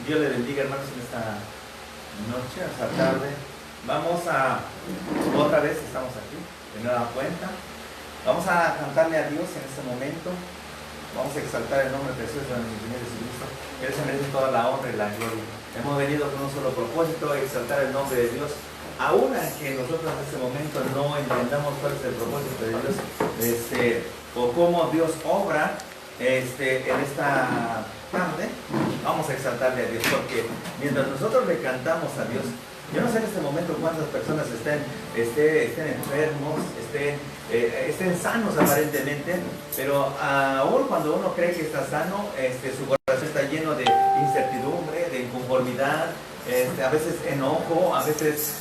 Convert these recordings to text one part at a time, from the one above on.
Dios le bendiga, hermanos, en esta noche, esta tarde. Vamos a, otra vez estamos aquí, de nueva cuenta. Vamos a cantarle a Dios en este momento. Vamos a exaltar el nombre precioso de nuestro Señor Jesucristo. Él se merece toda la honra y la gloria. Hemos venido con un solo propósito, exaltar el nombre de Dios. Aún que nosotros en este momento no entendamos cuál es el propósito de Dios, o cómo Dios obra en esta tarde, vamos a exaltarle a Dios, porque mientras nosotros le cantamos a Dios, yo no sé en este momento cuántas personas estén enfermos, estén sanos aparentemente, pero aún cuando uno cree que está sano, su corazón está lleno de incertidumbre, de inconformidad, a veces enojo, a veces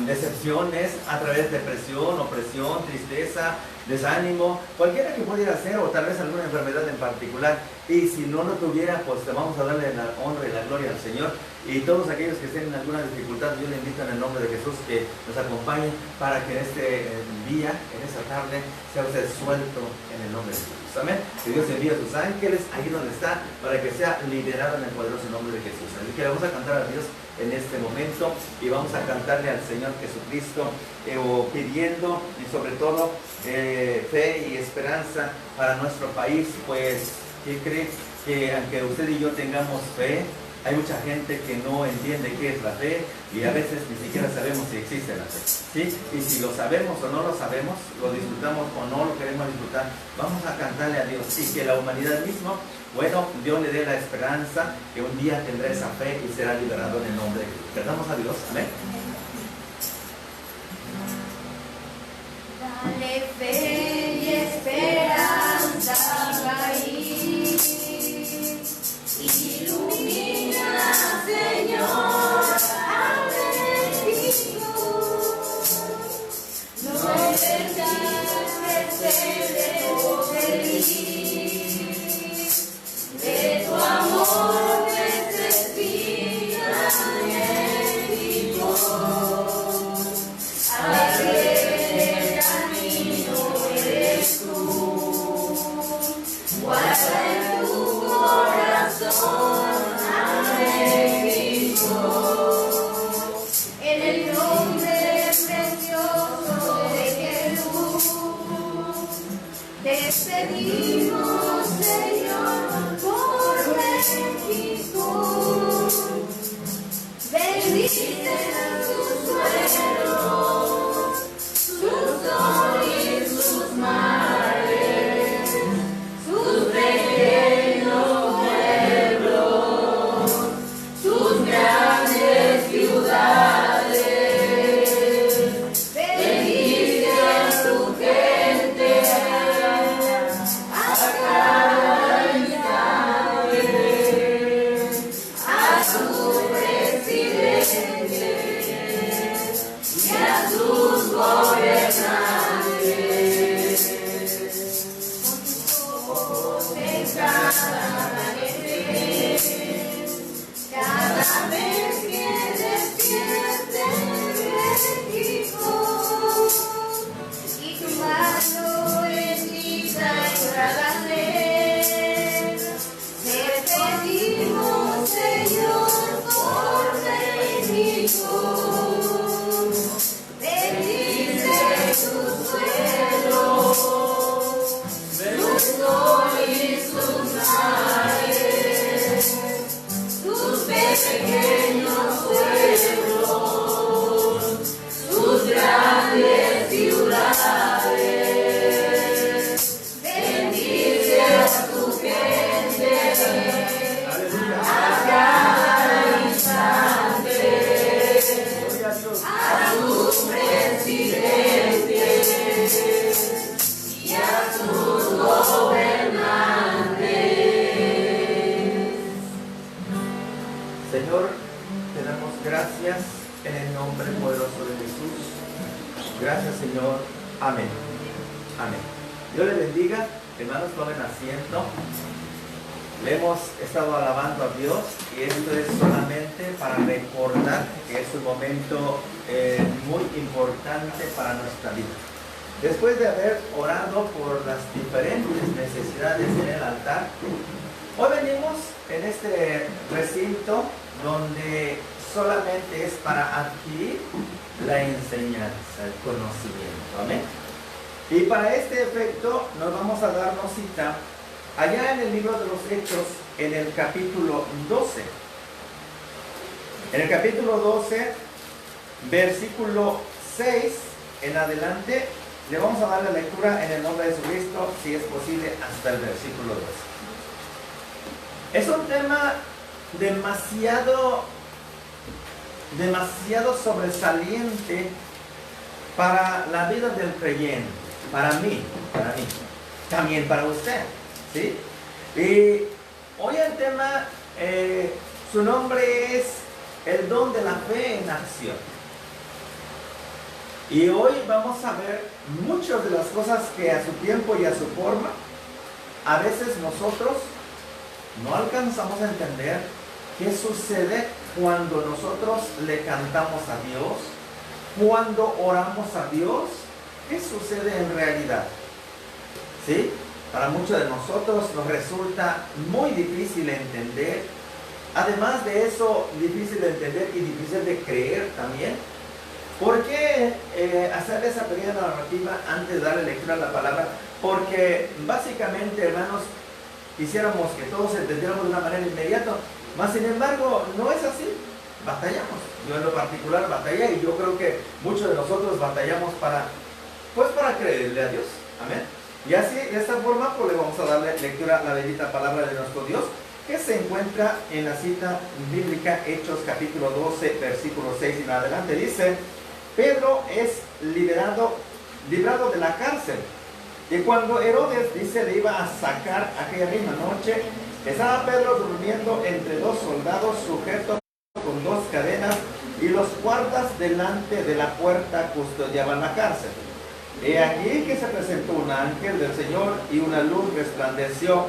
decepciones, a través de depresión, opresión, tristeza, desánimo, cualquiera que pudiera ser, o tal vez alguna enfermedad en particular. Y si no lo tuviera, pues vamos a darle la honra y la gloria al Señor. Y todos aquellos que estén en alguna dificultad, yo le invito en el nombre de Jesús que nos acompañe para que en este día, en esta tarde, sea usted suelto en el nombre de Jesús. Amén. Que Dios envíe a sus ángeles ahí donde está para que sea liderado en el poderoso nombre de Jesús. Así que vamos a cantar a Dios en este momento y vamos a cantarle al Señor Jesucristo, pidiendo y sobre todo fe y esperanza para nuestro país. Pues, ¿qué cree? Que aunque usted y yo tengamos fe, hay mucha gente que no entiende qué es la fe y a veces ni siquiera sabemos si existe la fe, ¿sí? Y si lo sabemos o no lo sabemos, lo disfrutamos o no lo queremos disfrutar, vamos a cantarle a Dios y que la humanidad misma, bueno, Dios le dé la esperanza que un día tendrá esa fe y será liberado en el nombre de Jesús. Cantamos a Dios, amén. Dale fe y esperanza al país. Ilumina, Señor, a México. No permitas que seremos feliz. De tu amor necesita México. Alegre el camino eres tú. Guarda en tu corazón a México. En el nombre precioso de Jesús, te pedimos, Señor, por México. Bendice su suelo, su sol y sus mares, sus pequeños pueblos, sus grandes ciudades. Bendice a tu gente a cada instante, a su presidente y a sus gobernantes. Cada vez que despiertes México y tu mano bendita engrandece, te pedimos, Señor, por México. Bendice tu suelo, su sol y sus mares, sus pequeños pueblos, sus grandes ciudades. Bendice a tu gente a cada instante, a sus presidentes y a sus gobernantes. Señor, te damos gracias en el nombre poderoso de Jesús. Gracias, Señor. Amén. Amén. Dios le bendiga. Hermanos, tomen asiento. Le hemos estado alabando a Dios y esto es solamente para recordar que es un momento muy importante para nuestra vida. Después de haber orado por las diferentes necesidades en el altar, Hoy venimos en este recinto donde solamente es para adquirir la enseñanza, el conocimiento. Amén. Y para este efecto nos vamos a darnos cita allá en el libro de los Hechos, en el capítulo 12. En el capítulo 12, versículo 6 en adelante, le vamos a dar la lectura en el nombre de Jesucristo, si es posible, hasta el versículo 12. Es un tema demasiado sobresaliente para la vida del creyente, para mí, también para usted, ¿sí? Y hoy el tema, su nombre es el don de la fe en acción. Y hoy vamos a ver muchas de las cosas que a su tiempo y a su forma, a veces nosotros no alcanzamos a entender qué sucede cuando nosotros le cantamos a Dios, cuando oramos a Dios, qué sucede en realidad. ¿Sí? Para muchos de nosotros nos resulta muy difícil entender. Además de eso, difícil de entender y difícil de creer también. ¿Por qué hacer esa pequeña narrativa antes de darle lectura a la palabra? Porque básicamente, hermanos, quisiéramos que todos entendiéramos de una manera inmediata, mas sin embargo no es así. Batallamos. Yo en lo particular batallé y yo creo que muchos de nosotros batallamos para creerle a Dios. Amén. Y así, de esta forma, pues le vamos a darle lectura a la bendita palabra de nuestro Dios, que se encuentra en la cita bíblica Hechos capítulo 12, versículo 6 y en adelante. Dice: Pedro es librado de la cárcel. Y cuando Herodes, dice, le iba a sacar aquella misma noche, estaba Pedro durmiendo entre dos soldados sujetos con dos cadenas, y los guardas delante de la puerta custodiaban la cárcel. He aquí que se presentó un ángel del Señor, y una luz resplandeció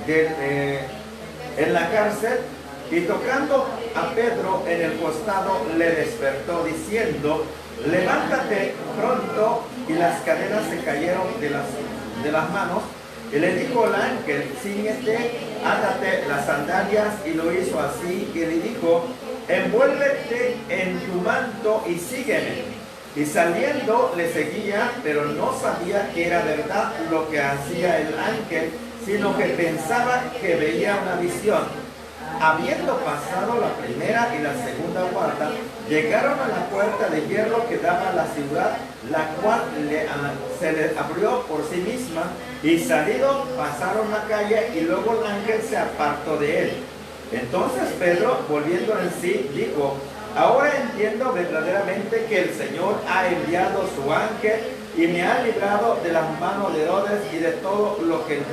en la cárcel, y tocando a Pedro en el costado, le despertó diciendo: levántate pronto. Y las cadenas se cayeron de las manos. Y le dijo al ángel: ciñete, átate las sandalias. Y lo hizo así. Y le dijo: envuélvete en tu manto y sígueme. Y saliendo le seguía, pero no sabía que era verdad lo que hacía el ángel, sino que pensaba que veía una visión. Habiendo pasado la primera y la segunda guarda, llegaron a la puerta de hierro que daba a la ciudad, la cual se le abrió por sí misma, y salido pasaron la calle, y luego el ángel se apartó de él. Entonces Pedro, volviendo en sí, dijo: ahora entiendo verdaderamente que el Señor ha enviado su ángel y me ha librado de las manos de Herodes y de todo lo que el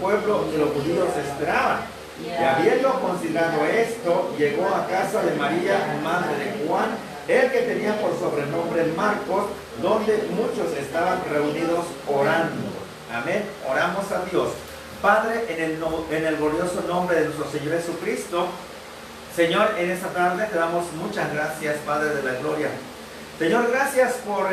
pueblo de los judíos esperaban. Y habiendo considerado esto, llegó a casa de María, madre de Juan, el que tenía por sobrenombre Marcos, donde muchos estaban reunidos orando. Amén. Oramos a Dios. Padre, en el glorioso nombre de nuestro Señor Jesucristo, Señor, en esta tarde te damos muchas gracias, Padre de la gloria. Señor, gracias por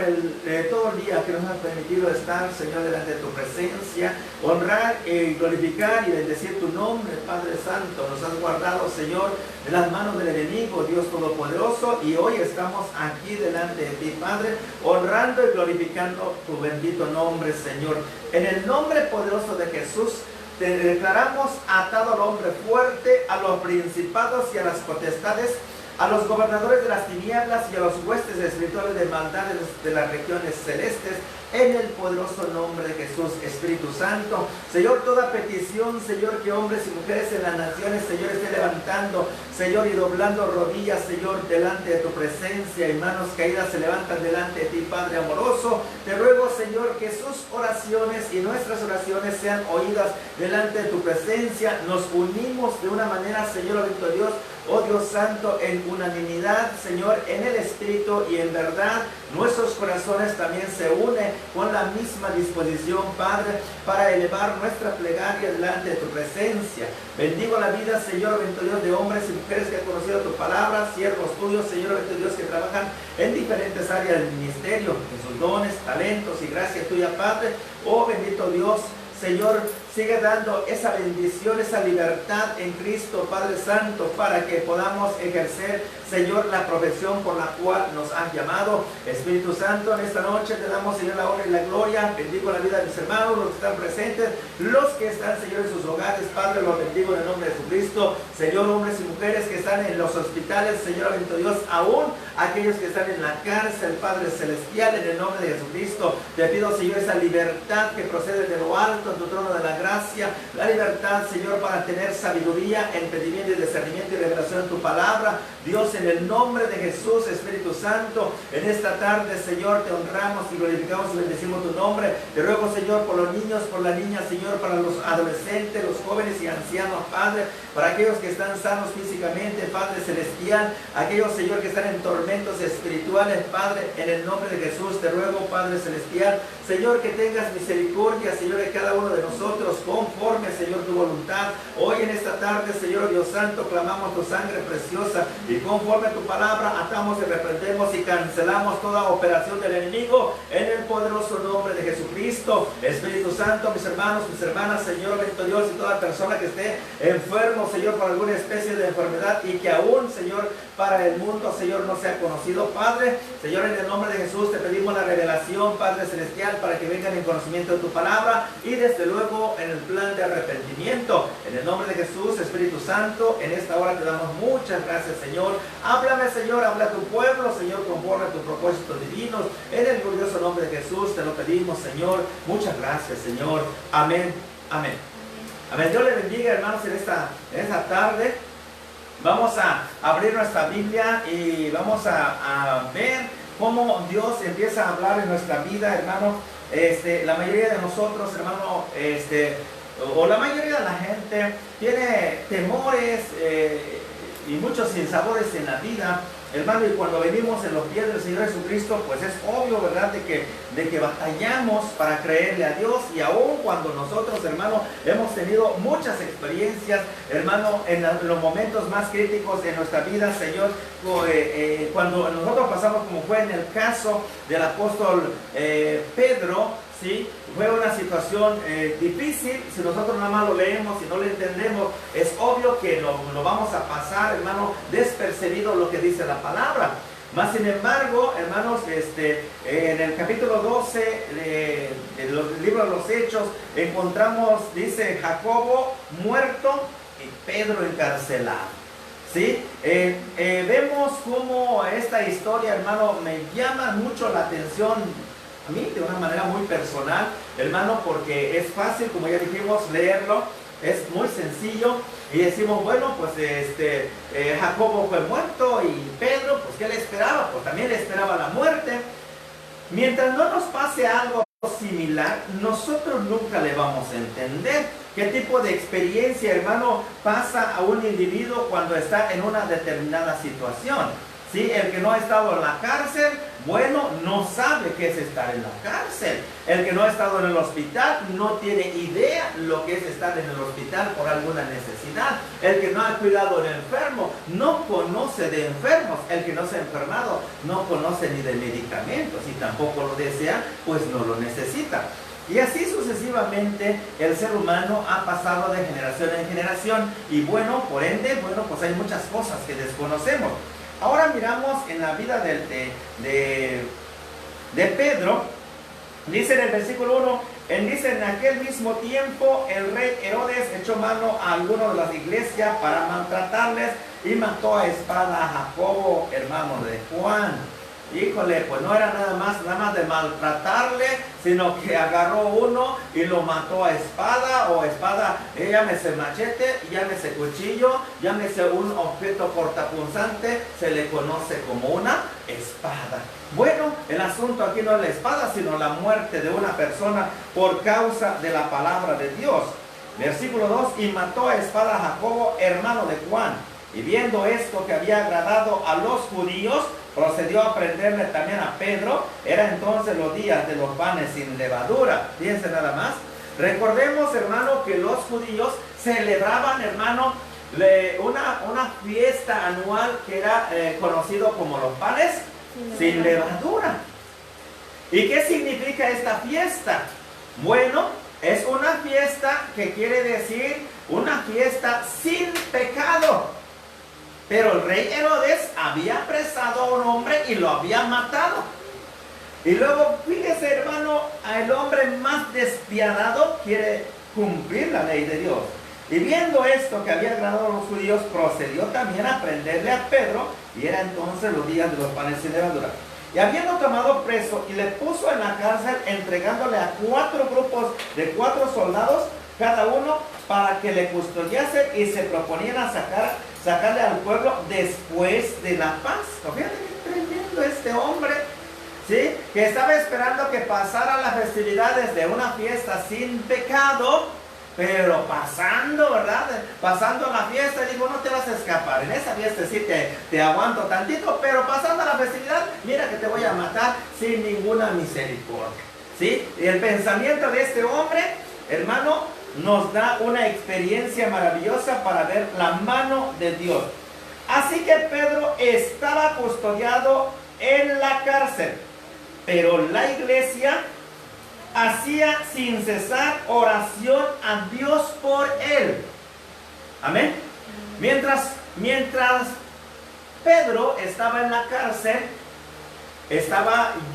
todo el día que nos has permitido estar, Señor, delante de tu presencia, honrar y glorificar y bendecir tu nombre, Padre Santo. Nos has guardado, Señor, de las manos del enemigo, Dios Todopoderoso, y hoy estamos aquí delante de ti, Padre, honrando y glorificando tu bendito nombre, Señor. En el nombre poderoso de Jesús, te declaramos atado al hombre fuerte, a los principados y a las potestades, a los gobernadores de las tinieblas y a los huestes espirituales de maldades de las regiones celestes, en el poderoso nombre de Jesús. Espíritu Santo, Señor, toda petición, Señor, que hombres y mujeres en las naciones, Señor, esté levantando, Señor, y doblando rodillas, Señor, delante de tu presencia, y manos caídas se levantan delante de ti, Padre amoroso. Te ruego, Señor, que sus oraciones y nuestras oraciones sean oídas delante de tu presencia. Nos unimos de una manera, Señor, bendito Dios, oh Dios Santo, en unanimidad, Señor, en el Espíritu y en verdad. Nuestros corazones también se unen con la misma disposición, Padre, para elevar nuestra plegaria delante de tu presencia. Bendigo la vida, Señor, bendito Dios, de hombres y mujeres que han conocido tu palabra, siervos tuyos, Señor, bendito Dios, que trabajan en diferentes áreas del ministerio, en sus dones, talentos y gracia tuya, Padre. Oh bendito Dios, Señor, sigue dando esa bendición, esa libertad en Cristo, Padre Santo, para que podamos ejercer, Señor, la profesión por la cual nos has llamado. Espíritu Santo, en esta noche te damos, Señor, la honra y la gloria. Bendigo la vida de mis hermanos, los que están presentes, los que están, Señor, en sus hogares. Padre, los bendigo en el nombre de Jesucristo. Señor, hombres y mujeres que están en los hospitales, Señor, bendito Dios, aún aquellos que están en la cárcel, Padre Celestial, en el nombre de Jesucristo, te pido, Señor, esa libertad que procede de lo alto, en tu trono de la gracia, la libertad, Señor, para tener sabiduría, entendimiento y discernimiento y revelación en tu palabra. Dios, en el nombre de Jesús, Espíritu Santo, en esta tarde, Señor, te honramos y glorificamos y bendecimos tu nombre. Te ruego, Señor, por los niños, por las niñas, Señor, para los adolescentes, los jóvenes y ancianos, Padre, para aquellos que están sanos físicamente, Padre Celestial, aquellos, Señor, que están en tormentos espirituales, Padre, en el nombre de Jesús, te ruego, Padre Celestial, Señor, que tengas misericordia, Señor, de cada uno de nosotros, conforme, Señor, tu voluntad. Hoy en esta tarde, Señor Dios Santo, clamamos tu sangre preciosa y conforme a tu palabra, atamos y reprendemos y cancelamos toda operación del enemigo en el poderoso nombre de Jesucristo. Espíritu Santo, mis hermanos, mis hermanas, Señor, bendito Dios, y toda persona que esté enfermo, Señor, por alguna especie de enfermedad y que aún, Señor, para el mundo, Señor, no sea conocido, Padre, Señor, en el nombre de Jesús te pedimos la revelación, Padre Celestial, para que vengan en conocimiento de tu palabra y desde luego en el plan de arrepentimiento. En el nombre de Jesús, Espíritu Santo, en esta hora te damos muchas gracias, Señor. Háblame, Señor, habla a tu pueblo, Señor, conforme a tus propósitos divinos. En el glorioso nombre de Jesús te lo pedimos, Señor. Muchas gracias, Señor. Amén. Amén. Amén. Dios le bendiga, hermanos, en esta tarde. Vamos a abrir nuestra Biblia y vamos a ver cómo Dios empieza a hablar en nuestra vida, hermano. La mayoría de nosotros, hermano, o la mayoría de la gente tiene temores y muchos sinsabores en la vida, hermano, y cuando venimos en los pies del Señor Jesucristo, pues es obvio, ¿verdad?, de que batallamos para creerle a Dios. Y aún cuando nosotros, hermano, hemos tenido muchas experiencias, hermano, en los momentos más críticos de nuestra vida, Señor, cuando nosotros pasamos, como fue en el caso del apóstol Pedro, ¿sí? Fue una situación difícil. Si nosotros nada más lo leemos y no lo entendemos, es obvio que lo vamos a pasar, hermano, despercibido lo que dice la palabra. Más sin embargo, hermanos, en el capítulo 12 del libro de los Hechos, encontramos, dice, Jacobo muerto y Pedro encarcelado. ¿Sí? Vemos cómo esta historia, hermano, me llama mucho la atención a mí de una manera muy personal, hermano, porque es fácil, como ya dijimos, leerlo, es muy sencillo y decimos, bueno, pues Jacobo fue muerto y Pedro, pues ¿qué le esperaba? Pues también le esperaba la muerte. Mientras no nos pase algo similar, nosotros nunca le vamos a entender qué tipo de experiencia, hermano, pasa a un individuo cuando está en una determinada situación. ¿Sí? El que no ha estado en la cárcel, bueno, no sabe qué es estar en la cárcel. El que no ha estado en el hospital no tiene idea lo que es estar en el hospital por alguna necesidad. El que no ha cuidado al enfermo no conoce de enfermos. El que no se ha enfermado no conoce ni de medicamentos y tampoco lo desea, pues no lo necesita. Y así sucesivamente el ser humano ha pasado de generación en generación y bueno, por ende, bueno, pues hay muchas cosas que desconocemos. Ahora miramos en la vida de Pedro, dice en el versículo 1, dice, en aquel mismo tiempo el rey Herodes echó mano a algunos de las iglesias para maltratarles y mató a espada a Jacobo, hermano de Juan. Híjole, pues no era nada más de maltratarle, sino que agarró uno y lo mató a espada, o espada, llámese machete, llámese cuchillo, llámese un objeto cortapunzante, se le conoce como una espada. Bueno, el asunto aquí no es la espada, sino la muerte de una persona por causa de la palabra de Dios. Versículo 2, y mató a espada a Jacobo, hermano de Juan. Y viendo esto que había agradado a los judíos, procedió a prenderle también a Pedro. Era entonces los días de los panes sin levadura. Fíjense nada más. Recordemos, hermano, que los judíos celebraban, hermano, una fiesta anual que era conocido como los panes sin levadura. ¿Y qué significa esta fiesta? Bueno, Es una fiesta que quiere decir una fiesta sin pecado. Pero el rey Herodes había apresado a un hombre y lo había matado. Y luego, fíjese hermano, el hombre más despiadado quiere cumplir la ley de Dios. Y viendo esto que había agradado a los judíos, procedió también a prenderle a Pedro, y era entonces los días de los panes sin levadura. Y habiendo tomado preso, y le puso en la cárcel, entregándole a 4 grupos de 4 soldados, cada uno, para que le custodiase, y se proponían a sacarle al pueblo después de la Pascua. Fíjate qué tremendo este hombre, ¿sí? Que estaba esperando que pasaran las festividades de una fiesta sin pecado, pero pasando, ¿verdad? Pasando la fiesta, digo, no te vas a escapar. En esa fiesta sí te aguanto tantito, pero pasando la festividad, mira que te voy a matar sin ninguna misericordia, ¿sí? Y el pensamiento de este hombre, hermano, nos da una experiencia maravillosa para ver la mano de Dios. Así que Pedro estaba custodiado en la cárcel, pero la iglesia hacía sin cesar oración a Dios por él. Amén. Mientras Pedro estaba en la cárcel,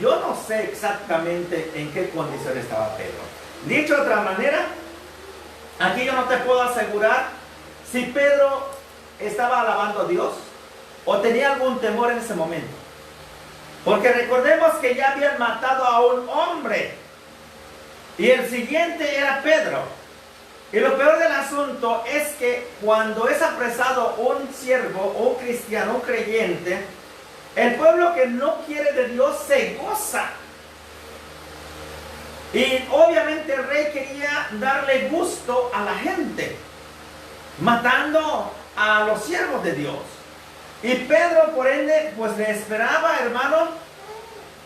yo no sé exactamente en qué condición estaba Pedro. Dicho de otra manera, aquí yo no te puedo asegurar si Pedro estaba alabando a Dios o tenía algún temor en ese momento. Porque recordemos que ya habían matado a un hombre. Y el siguiente era Pedro. Y lo peor del asunto es que cuando es apresado un siervo, un cristiano, un creyente, el pueblo que no quiere de Dios se goza. Y obviamente el rey quería darle gusto a la gente, matando a los siervos de Dios. Y Pedro, por ende, pues le esperaba, hermano,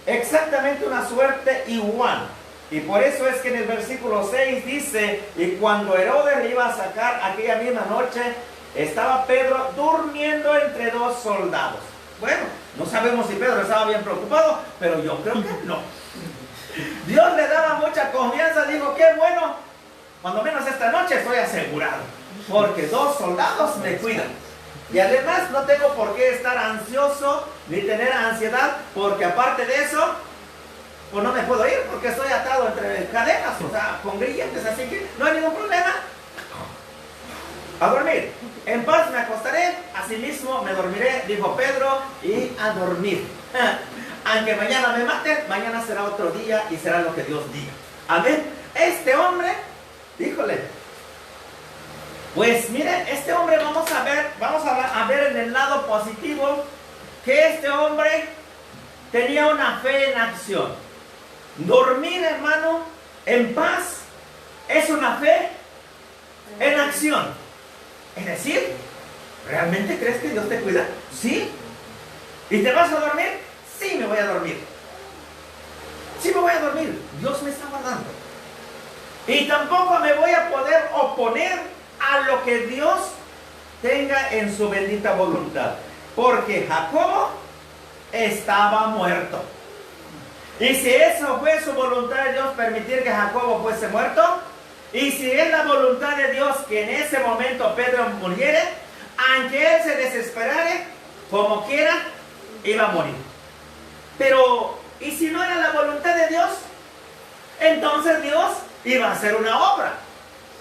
exactamente una suerte igual. Y por eso es que en el versículo 6 dice, y cuando Herodes le iba a sacar aquella misma noche, estaba Pedro durmiendo entre 2 soldados. Bueno, no sabemos si Pedro estaba bien preocupado, pero yo creo que no. Dios le daba mucha confianza, dijo, qué bueno, cuando menos esta noche estoy asegurado, porque 2 soldados me cuidan. Y además no tengo por qué estar ansioso ni tener ansiedad, porque aparte de eso, pues no me puedo ir porque estoy atado entre cadenas, o sea, con grilletes, así que no hay ningún problema. A dormir. En paz me acostaré, asimismo me dormiré, dijo Pedro, y a dormir. Aunque mañana me maten, mañana será otro día y será lo que Dios diga. Amén. Este hombre, híjole, pues miren, este hombre vamos a ver en el lado positivo que este hombre tenía una fe en acción. Dormir, hermano, en paz, es una fe en acción. Es decir, ¿realmente crees que Dios te cuida? Sí. ¿Y te vas a dormir? Sí, me voy a dormir. Sí, me voy a dormir. Dios me está guardando. Y tampoco me voy a poder oponer a lo que Dios tenga en su bendita voluntad. Porque Jacobo estaba muerto. Y si eso fue su voluntad de Dios, permitir que Jacobo fuese muerto, y si es la voluntad de Dios que en ese momento Pedro muriere, aunque él se desesperare, como quiera, iba a morir. Pero, ¿y si no era la voluntad de Dios? Entonces Dios iba a hacer una obra.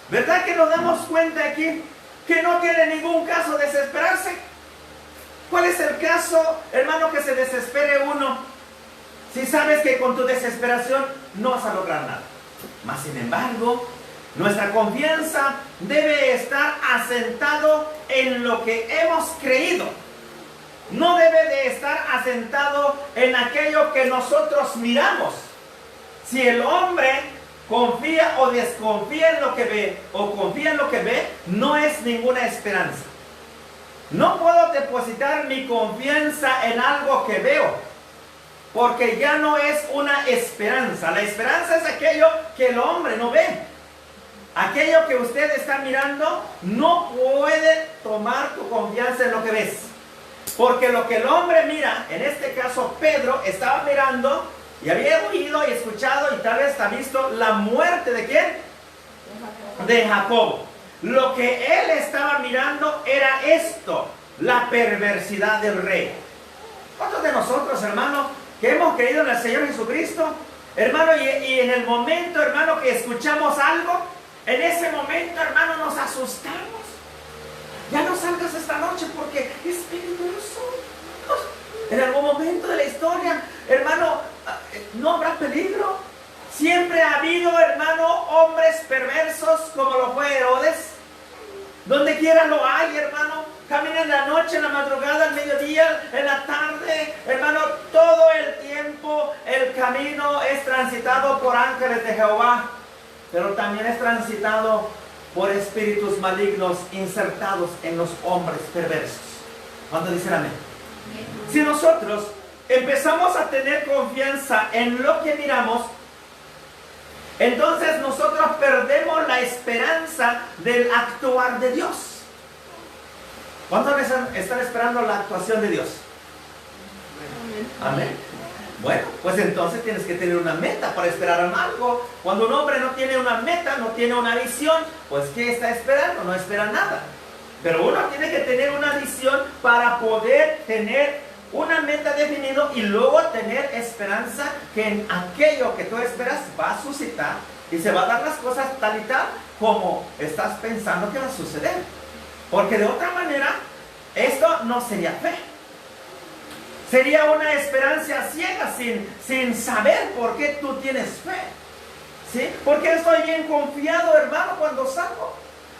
¿Verdad que nos damos cuenta aquí que no tiene ningún caso desesperarse? ¿Cuál es el caso, hermano, que se desespere uno si sabes que con tu desesperación no vas a lograr nada? Mas sin embargo, nuestra confianza debe estar asentado en lo que hemos creído. No debe de estar asentado en aquello que nosotros miramos. Si el hombre confía o desconfía en lo que ve, o confía en lo que ve, no es ninguna esperanza. No puedo depositar mi confianza en algo que veo, porque ya no es una esperanza. La esperanza es aquello que el hombre no ve. Aquello que usted está mirando, no puede tomar tu confianza en lo que ves. Porque lo que el hombre mira, en este caso Pedro, estaba mirando y había oído y escuchado y tal vez ha visto la muerte de ¿quién? de Jacob. Lo que él estaba mirando era esto, la perversidad del rey. ¿Cuántos de nosotros, hermano, que hemos creído en el Señor Jesucristo, hermano, y en el momento, hermano, que escuchamos algo, en ese momento, hermano, nos asustamos? Ya no salgas esta noche porque es peligroso. En algún momento de la historia, hermano, no habrá peligro. Siempre ha habido, hermano, hombres perversos como lo fue Herodes. Donde quiera lo hay, hermano. Camina en la noche, en la madrugada, al mediodía, en la tarde. Hermano, todo el tiempo el camino es transitado por ángeles de Jehová. Pero también es transitado por espíritus malignos insertados en los hombres perversos. ¿Cuántos dicen amén? Si nosotros empezamos a tener confianza en lo que miramos, entonces nosotros perdemos la esperanza del actuar de Dios. ¿Cuántos están esperando la actuación de Dios? Amén. Bueno, pues entonces tienes que tener una meta para esperar en algo. Cuando un hombre no tiene una meta, no tiene una visión, pues ¿qué está esperando? No espera nada. Pero uno tiene que tener una visión para poder tener una meta definida y luego tener esperanza que en aquello que tú esperas va a suscitar y se va a dar las cosas tal y tal como estás pensando que va a suceder. Porque de otra manera, esto no sería fe. Sería una esperanza ciega sin saber por qué tú tienes fe. ¿Sí? Porque estoy bien confiado, hermano, cuando salgo.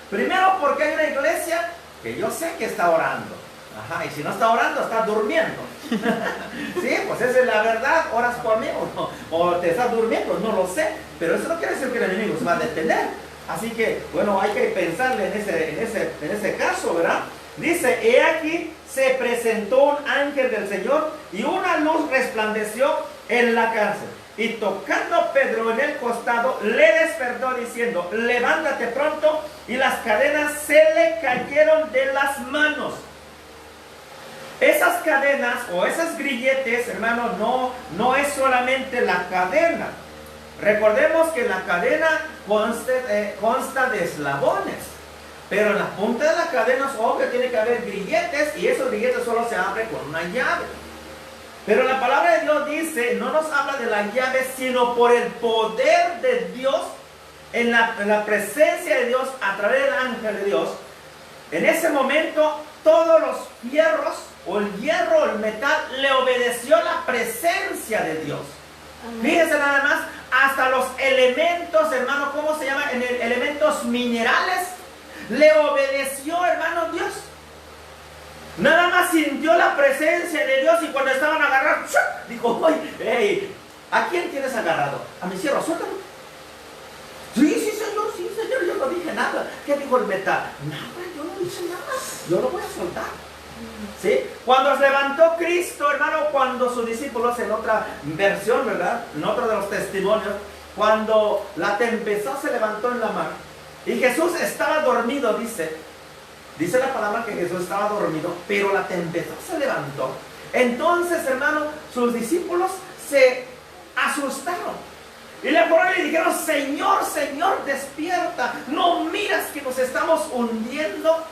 Primero porque hay una iglesia que yo sé que está orando. Ajá, y si no está orando, está durmiendo. Sí, pues esa es la verdad. Oras por mí o te estás durmiendo, no lo sé. Pero eso no quiere decir que el enemigo se va a detener. Así que, bueno, hay que pensarle en ese caso, ¿verdad? Dice, he aquí se presentó un ángel del Señor y una luz resplandeció en la cárcel. Y tocando Pedro en el costado, le despertó diciendo, levántate pronto. Y las cadenas se le cayeron de las manos. Esas cadenas o esas grilletes, hermano, no es solamente la cadena. Recordemos que la cadena consta de eslabones. Pero en la punta de la cadena es obvio que tiene que haber grilletes y esos grilletes solo se abren con una llave. Pero la palabra de Dios dice, no nos habla de la llave, sino por el poder de Dios, en la presencia de Dios, a través del ángel de Dios. En ese momento, todos los fierros, o el hierro, o el metal, le obedeció la presencia de Dios. Fíjense nada más, hasta los elementos, hermano, ¿cómo se llama? Elementos minerales, le obedeció, hermano, Dios. Nada más sintió la presencia de Dios y cuando estaban agarrados, dijo, oye, hey, ¿a quién tienes agarrado? A mi siervo, suéltalo. Sí, señor, yo no dije nada. ¿Qué dijo el metal? Nada, yo no dije nada, yo lo voy a soltar. ¿Sí? Cuando se levantó Cristo, hermano, cuando sus discípulos, en otra versión, ¿verdad? En otro de los testimonios, cuando la tempestad se levantó en la mar y Jesús estaba dormido, dice la palabra que Jesús estaba dormido, pero la tempestad se levantó. Entonces, hermano, sus discípulos se asustaron. Y le fueron y le dijeron, Señor, Señor, despierta. ¿No miras que nos estamos hundiendo?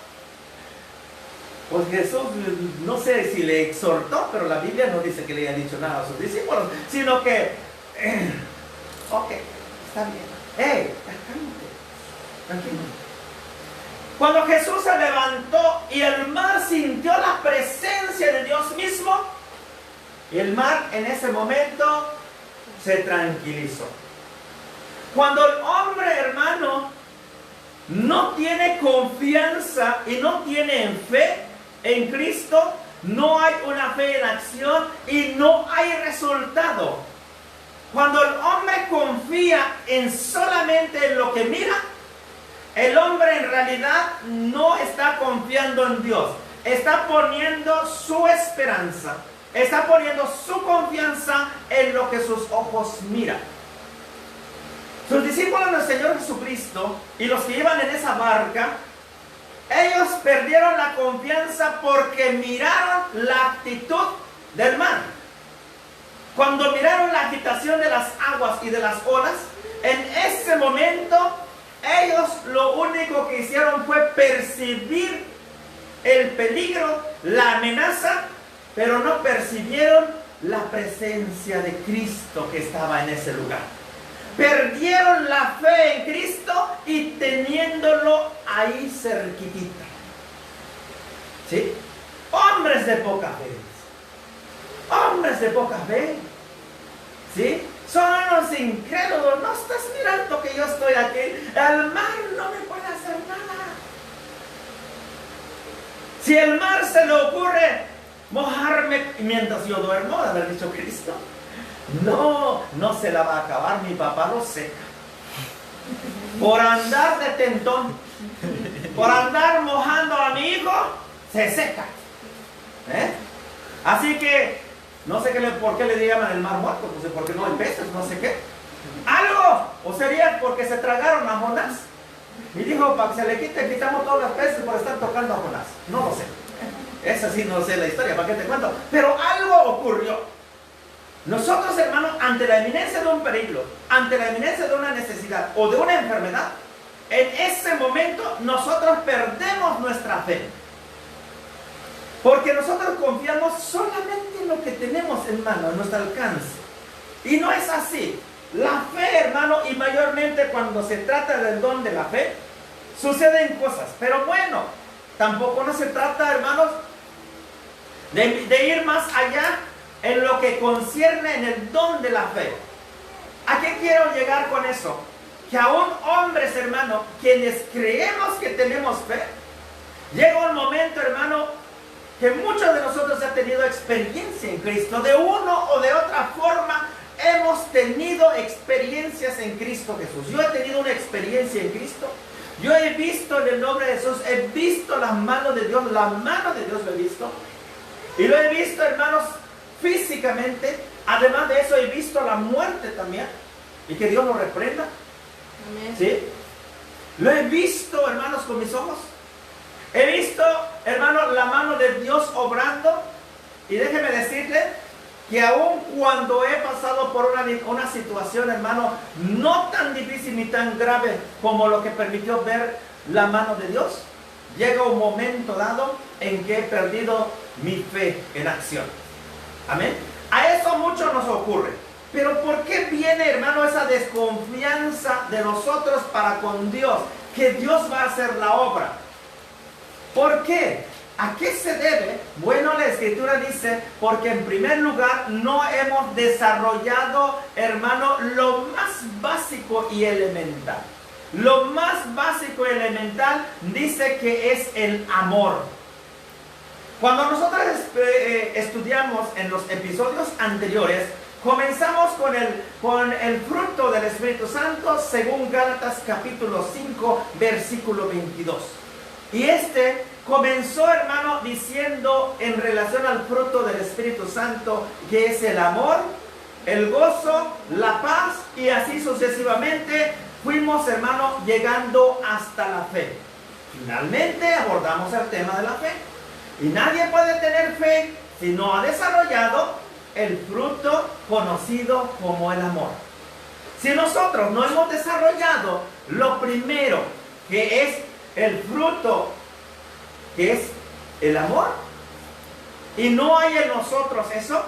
Pues Jesús, no sé si le exhortó, pero la Biblia no dice que le haya dicho nada a sus discípulos, sino que, ok, está bien. Cálmate, tranquilo. Cuando Jesús se levantó y el mar sintió la presencia de Dios mismo, y el mar en ese momento se tranquilizó. Cuando el hombre, hermano, no tiene confianza y no tiene fe en Cristo, no hay una fe en acción y no hay resultado. Cuando el hombre confía solamente en lo que mira, el hombre en realidad no está confiando en Dios. Está poniendo su esperanza, está poniendo su confianza en lo que sus ojos miran. Sus discípulos del Señor Jesucristo y los que iban en esa barca, ellos perdieron la confianza porque miraron la actitud del mar. Cuando miraron la agitación de las aguas y de las olas, en ese momento ellos lo único que hicieron fue percibir el peligro, la amenaza, pero no percibieron la presencia de Cristo que estaba en ese lugar. Perdieron la fe en Cristo y teniéndolo ahí cerquitita. ¿Sí? Hombres de poca fe. Hombres de poca fe. ¿Sí? Son unos incrédulos. No estás mirando que yo estoy aquí. El mar no me puede hacer nada. Si el mar se le ocurre mojarme mientras yo duermo, haber dicho Cristo, no se la va a acabar, mi papá lo seca. Por andar de tentón, por andar mojando a mi hijo, se seca. Así que, no sé por qué le llaman el mar muerto, pues porque no hay peces, no sé qué. Algo, o sería porque se tragaron a Jonás. Y dijo, para que se le quite, quitamos todos los peces por estar tocando a Jonás. No lo sé. Esa sí no sé la historia, ¿para qué te cuento? Pero algo ocurrió. Nosotros, hermanos, ante la inminencia de un peligro, ante la inminencia de una necesidad o de una enfermedad, en ese momento nosotros perdemos nuestra fe. Porque nosotros confiamos solamente en lo que tenemos en mano, en nuestro alcance. Y no es así. La fe, hermano, y mayormente cuando se trata del don de la fe, suceden cosas. Pero bueno, tampoco no se trata, hermanos, de ir más allá en lo que concierne en el don de la fe. ¿A qué quiero llegar con eso? Que aún hombres, hermano, quienes creemos que tenemos fe, llega un momento, hermano, que muchos de nosotros han tenido experiencia en Cristo. De una o de otra forma hemos tenido experiencias en Cristo Jesús. Yo he tenido una experiencia en Cristo. Yo he visto en el nombre de Jesús, he visto la mano de Dios, lo he visto. Y lo he visto, hermanos, físicamente. Además de eso he visto la muerte también. Y que Dios lo reprenda. Amén. ¿Sí? Lo he visto, hermanos, con mis ojos. He visto, hermanos, la mano de Dios obrando. Y déjeme decirle que aun cuando he pasado por una situación, hermano, no tan difícil ni tan grave como lo que permitió ver la mano de Dios, llega un momento dado en que he perdido mi fe en acción. Amén. A eso mucho nos ocurre. Pero ¿por qué viene, hermano, esa desconfianza de nosotros para con Dios? Que Dios va a hacer la obra. ¿Por qué? ¿A qué se debe? Bueno, la Escritura dice, porque en primer lugar no hemos desarrollado, hermano, lo más básico y elemental. Lo más básico y elemental dice que es el amor. Cuando nosotros estudiamos en los episodios anteriores, comenzamos con el fruto del Espíritu Santo según Gálatas capítulo 5, versículo 22. Y comenzó, hermano, diciendo en relación al fruto del Espíritu Santo, que es el amor, el gozo, la paz, y así sucesivamente fuimos, hermano, llegando hasta la fe. Finalmente abordamos el tema de la fe. Y nadie puede tener fe si no ha desarrollado el fruto conocido como el amor. Si nosotros no hemos desarrollado lo primero, que es el fruto, que es el amor, y no hay en nosotros eso,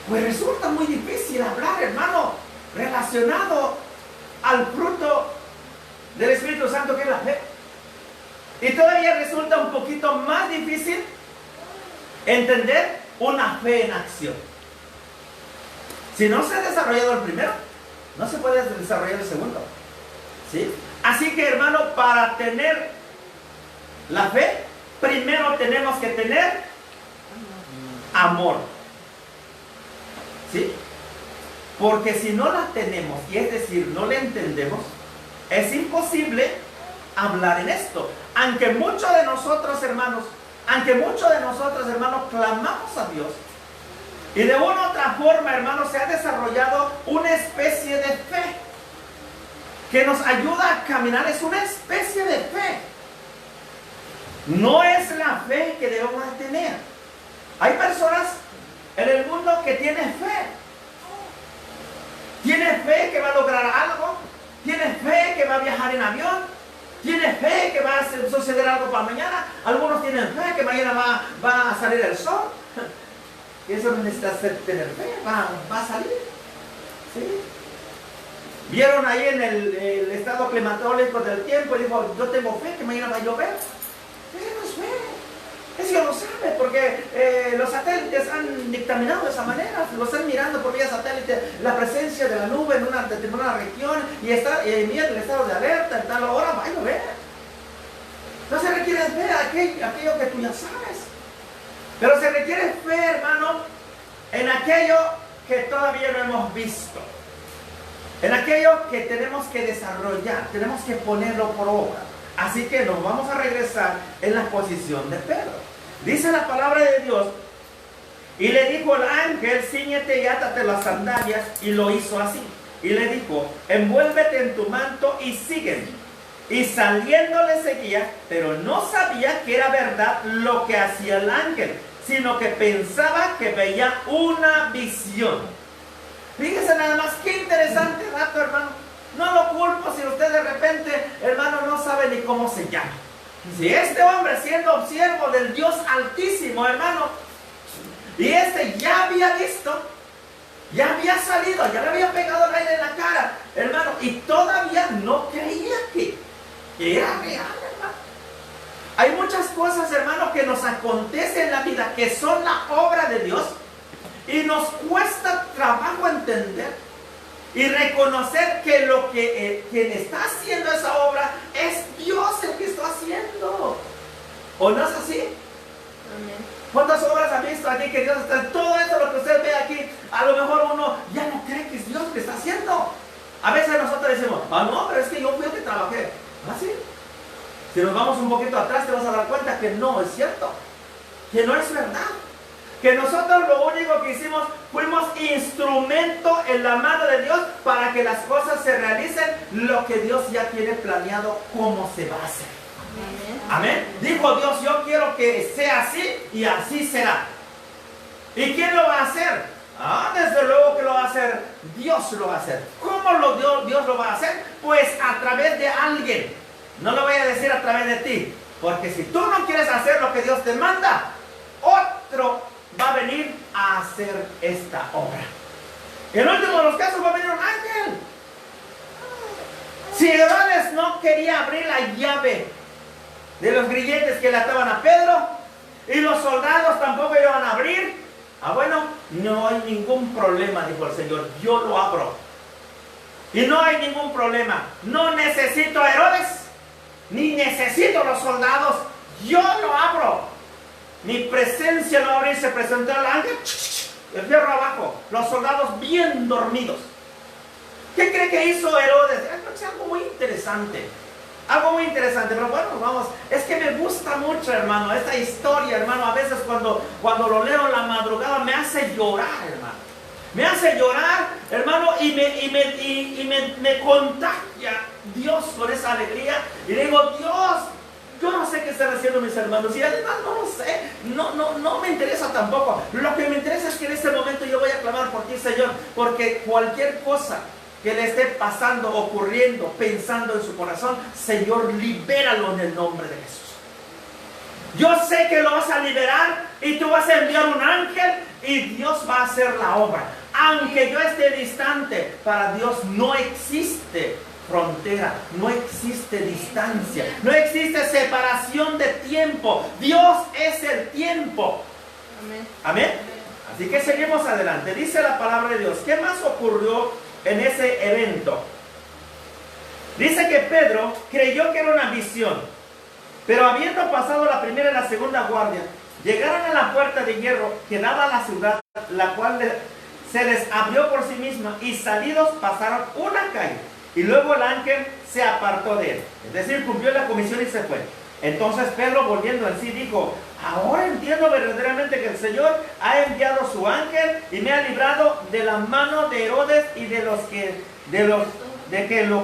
pues resulta muy difícil hablar, hermano, relacionado al fruto del Espíritu Santo, que es la fe. Y todavía resulta un poquito más difícil entender una fe en acción. Si no se ha desarrollado el primero, no se puede desarrollar el segundo. ¿Sí? Así que, hermano, para tener la fe, primero tenemos que tener amor. ¿Sí? Porque si no la tenemos, y es decir, no la entendemos, es imposible hablar en esto. Aunque muchos de nosotros, hermanos, clamamos a Dios, y de una u otra forma, hermanos, se ha desarrollado una especie de fe que nos ayuda a caminar. Es una especie de fe. No es la fe que debemos de tener. Hay personas en el mundo que tienen fe. Tiene fe que va a lograr algo. ¿Tienes fe que va a viajar en avión? ¿Tienes fe que va a suceder algo para mañana? Algunos tienen fe que mañana va a salir el sol. Y eso no necesita tener fe, va a salir. ¿Sí? Vieron ahí en el estado climatológico del tiempo y dijo, yo tengo fe que mañana va a llover. Eso no es fe. Eso lo sabe porque los satélites han dictaminado de esa manera. Lo están mirando por vía satélite la presencia de la nube en una determinada región y envían el estado de alerta en tal hora va a llover. No se requiere fe aquello que tú ya sabes. Pero se requiere fe, hermano, en aquello que todavía no hemos visto. En aquello que tenemos que desarrollar, tenemos que ponerlo por obra. Así que nos vamos a regresar en la posición de Pedro. Dice la palabra de Dios, y le dijo el ángel, cíñete y átate las sandalias, y lo hizo así. Y le dijo, envuélvete en tu manto y sígueme. Y saliendo le seguía, pero no sabía que era verdad lo que hacía el ángel, sino que pensaba que veía una visión. Fíjese nada más, qué interesante dato, hermano. No lo culpo si usted de repente, hermano, no sabe ni cómo se llama. Si este hombre, siendo siervo del Dios Altísimo, hermano, y este ya había visto, ya había salido, ya le había pegado el aire en la cara, hermano, y todavía no creía que era real, hermano. Hay muchas cosas, hermano, que nos acontecen en la vida, que son la obra de Dios, y nos cuesta trabajo entender y reconocer que lo que quien está haciendo esa obra es Dios el que está haciendo. ¿O no es así? Amén. ¿Cuántas obras ha visto aquí que Dios está? Todo esto lo que usted ve aquí, a lo mejor uno ya no cree que es Dios que está haciendo. A veces nosotros decimos, no, pero es que yo fui el que trabajé. ¿Ah, sí? Si nos vamos un poquito atrás te vas a dar cuenta que no es cierto, que no es verdad. Que nosotros lo único que hicimos fuimos instrumento en la mano de Dios para que las cosas se realicen lo que Dios ya tiene planeado cómo se va a hacer. Amén. Dijo Dios, yo quiero que sea así y así será. ¿Y quién lo va a hacer? Desde luego que lo va a hacer Dios lo va a hacer. ¿Cómo Dios lo va a hacer? Pues a través de alguien. No lo voy a decir a través de ti, porque si tú no quieres hacer lo que Dios te manda, otro va a venir a hacer esta obra. En último de los casos va a venir un ángel. Si Herodes no quería abrir la llave de los grilletes que le ataban a Pedro y los soldados tampoco iban a abrir, bueno, no hay ningún problema, dijo el Señor, yo lo abro. Y no hay ningún problema. No necesito a Herodes, ni necesito a los soldados, yo lo abro. Mi presencia no abrir, se presentó el ángel, el fierro abajo, los soldados bien dormidos. ¿Qué cree que hizo Herodes? Es algo muy interesante. Algo muy interesante, pero bueno, vamos, es que me gusta mucho, hermano, esta historia, hermano. A veces cuando lo leo en la madrugada me hace llorar, hermano. Me hace llorar, hermano, y me contagia Dios con esa alegría. Y le digo, Dios, yo no sé qué están haciendo mis hermanos, y además no lo sé, no me interesa tampoco. Lo que me interesa es que en este momento yo voy a clamar por ti, Señor, porque cualquier cosa que le esté pasando, ocurriendo, pensando en su corazón, Señor, libéralo en el nombre de Jesús. Yo sé que lo vas a liberar y tú vas a enviar un ángel y Dios va a hacer la obra. Aunque yo esté distante, para Dios no existe frontera, no existe distancia, no existe separación de tiempo. Dios es el tiempo. Amén. Amén. Así que seguimos adelante. Dice la palabra de Dios. ¿Qué más ocurrió en ese evento? Dice que Pedro creyó que era una visión, pero habiendo pasado la primera y la segunda guardia, llegaron a la puerta de hierro que daba a la ciudad, la cual se les abrió por sí misma, y salidos pasaron una calle, y luego el ángel se apartó de él. Es decir, cumplió la comisión y se fue. Entonces Pedro, volviendo en sí, dijo: ahora entiendo verdaderamente que el Señor ha enviado su ángel y me ha librado de la mano de Herodes y de lo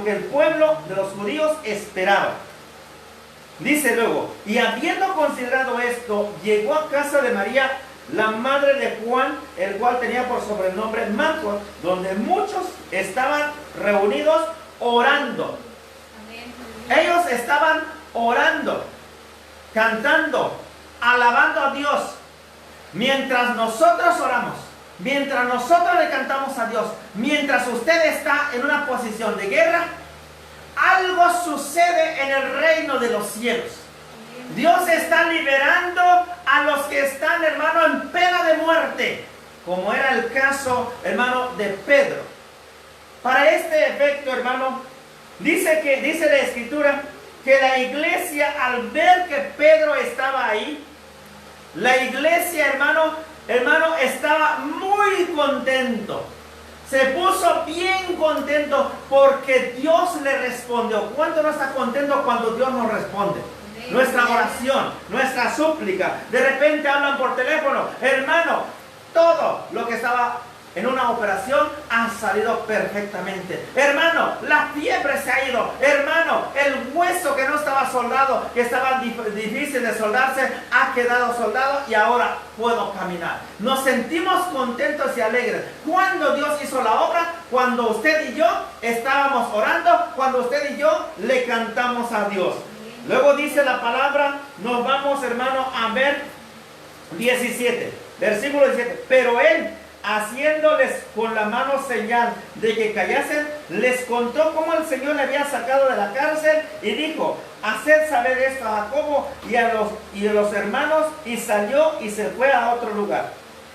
que el pueblo de los judíos esperaba. Dice luego: y habiendo considerado esto, llegó a casa de María, la madre de Juan, el cual tenía por sobrenombre Marcos, donde muchos estaban reunidos orando. Ellos estaban orando, cantando, alabando a Dios. Mientras nosotros oramos, mientras nosotros le cantamos a Dios, mientras usted está en una posición de guerra, algo sucede en el reino de los cielos. Dios está liberando a los que están, hermano, en pena de muerte, como era el caso, hermano, de Pedro. Para este efecto, hermano, dice la Escritura que la iglesia, al ver que Pedro estaba ahí, la iglesia, hermano, estaba muy contento. Se puso bien contento porque Dios le respondió. ¿Cuánto no está contento cuando Dios nos responde? Nuestra oración, nuestra súplica. De repente hablan por teléfono. Hermano, todo lo que estaba en una operación ha salido perfectamente. Hermano, la fiebre se ha ido. Hermano, el hueso que no estaba soldado, que estaba difícil de soldarse, ha quedado soldado y ahora puedo caminar. Nos sentimos contentos y alegres. Cuando Dios hizo la obra, cuando usted y yo estábamos orando, cuando usted y yo le cantamos a Dios. Luego dice la palabra, nos vamos, hermano, a ver 17, versículo 17. Pero él, haciéndoles con la mano señal de que callasen, les contó cómo el Señor le había sacado de la cárcel y dijo: haced saber esto a Jacobo y a los hermanos, y salió y se fue a otro lugar.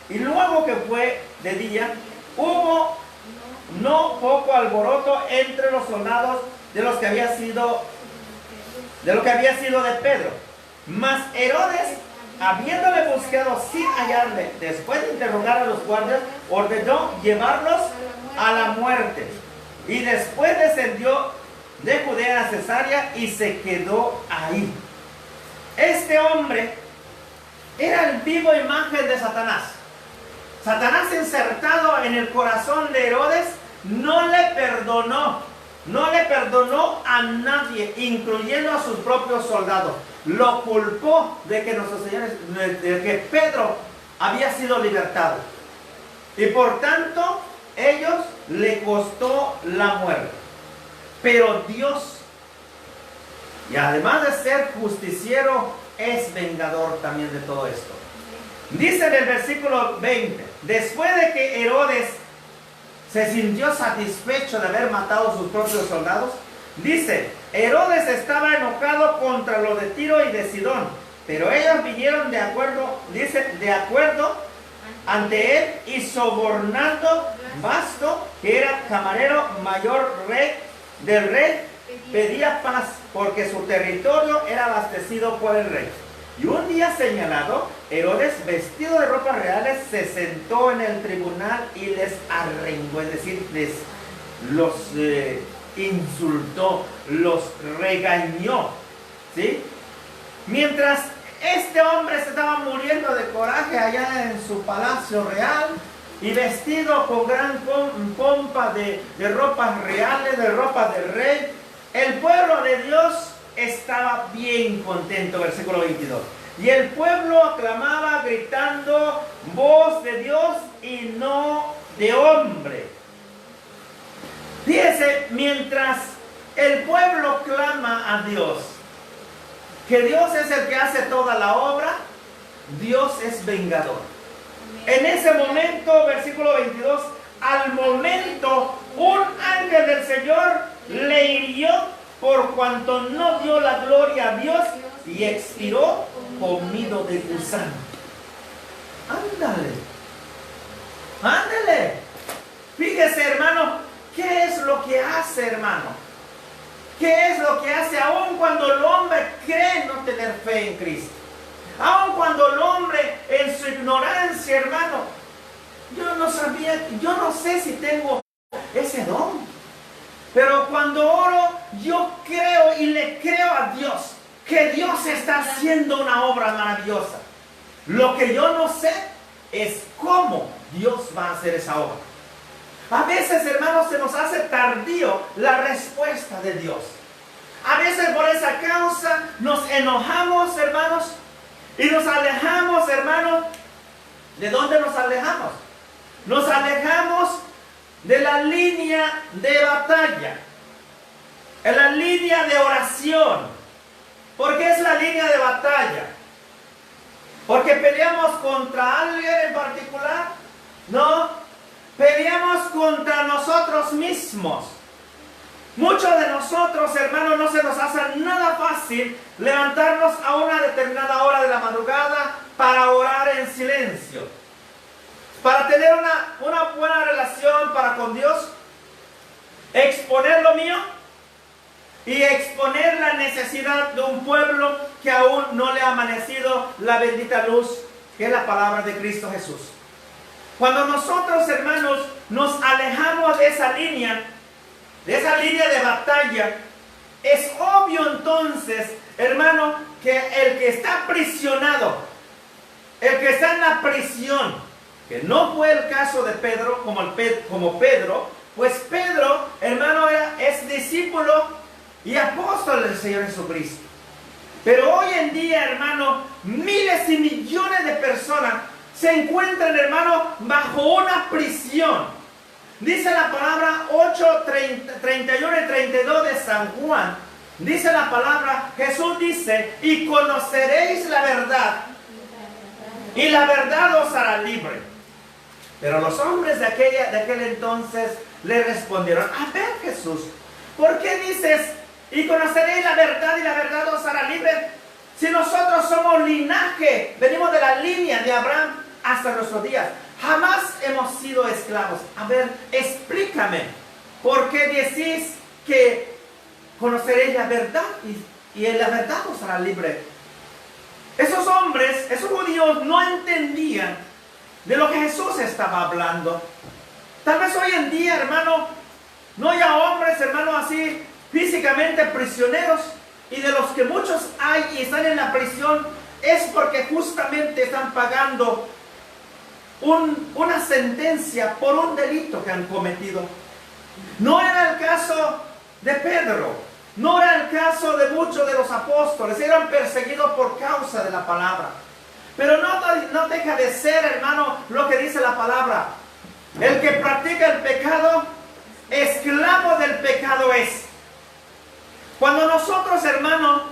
Y luego que fue de día, hubo no poco alboroto entre los soldados de lo que había sido de Pedro. Mas Herodes, habiéndole buscado sin hallarle, después de interrogar a los guardias, ordenó llevarlos a la muerte. Y después descendió de Judea a Cesarea y se quedó ahí. Este hombre era el vivo imagen de Satanás. Satanás, insertado en el corazón de Herodes, no le perdonó a nadie, incluyendo a sus propios soldados. Lo culpó de que de que Pedro había sido libertado. Y por tanto, ellos le costó la muerte. Pero Dios, y además de ser justiciero, es vengador también de todo esto. Dice en el versículo 20, después de que Herodes se sintió satisfecho de haber matado a sus propios soldados, dice: Herodes estaba enojado contra los de Tiro y de Sidón, pero ellos vinieron de acuerdo ante él, y sobornando Basto, que era camarero mayor del rey, pedía paz, porque su territorio era abastecido por el rey. Y un día señalado, Herodes, vestido de ropas reales, se sentó en el tribunal y les arrengó, es decir, los insultó, los regañó, ¿sí? Mientras este hombre se estaba muriendo de coraje allá en su palacio real y vestido con gran pompa de ropas reales, de ropa del rey, el pueblo de Dios estaba bien contento. Versículo 22. Y el pueblo aclamaba gritando: voz de Dios y no de hombre. Fíjese, mientras el pueblo clama a Dios, que Dios es el que hace toda la obra, Dios es vengador. En ese momento, versículo 22, al momento un ángel del Señor le hirió por cuanto no dio la gloria a Dios y expiró comido de gusano. Ándale. Fíjese, hermano, ¿qué es lo que hace, hermano? ¿Qué es lo que hace aun cuando el hombre cree no tener fe en Cristo? Aun cuando el hombre en su ignorancia, hermano, yo no sé si tengo ese don. Pero cuando oro, yo creo y le creo a Dios que Dios está haciendo una obra maravillosa. Lo que yo no sé es cómo Dios va a hacer esa obra. A veces, hermanos, se nos hace tardío la respuesta de Dios. A veces por esa causa nos enojamos, hermanos, y nos alejamos, hermanos. ¿De dónde nos alejamos? Nos alejamos de la línea de batalla. en la línea de oración. ¿Por qué es la línea de batalla? ¿Porque peleamos contra alguien en particular? No, peleamos contra nosotros mismos. Muchos de nosotros, hermanos, no se nos hace nada fácil levantarnos a una determinada hora de la madrugada para orar en silencio. Para tener una buena relación para con Dios, exponer lo mío y exponer la necesidad de un pueblo que aún no le ha amanecido la bendita luz, que es la palabra de Cristo Jesús. Cuando nosotros, hermanos, nos alejamos de esa línea de batalla, es obvio entonces, hermano, que el que está aprisionado, el que está en la prisión, que no fue el caso de Pedro, como Pedro, pues Pedro, hermano, es discípulo y apóstol del Señor Jesucristo. Pero hoy en día, hermano, miles y millones de personas se encuentran, hermano, bajo una prisión. Dice la palabra 8, 31 y 32 de San Juan. Dice la palabra, Jesús dice, y conoceréis la verdad, y la verdad os hará libre. Pero los hombres de aquel entonces le respondieron, a ver, Jesús, ¿por qué dices, y conoceréis la verdad y la verdad os hará libre? Si nosotros somos linaje, venimos de la línea de Abraham hasta nuestros días, jamás hemos sido esclavos. A ver, explícame, ¿por qué decís que conoceréis la verdad y la verdad os hará libre? Esos hombres, esos judíos no entendían de lo que Jesús estaba hablando. Tal vez hoy en día, hermano, no haya hombres, hermano, así físicamente prisioneros, y de los que muchos hay y están en la prisión es porque justamente están pagando una sentencia por un delito que han cometido. No era el caso de Pedro, no era el caso de muchos de los apóstoles, eran perseguidos por causa de la palabra. Pero no deja de ser, hermano, lo que dice la palabra. El que practica el pecado, esclavo del pecado es. Cuando nosotros, hermanos,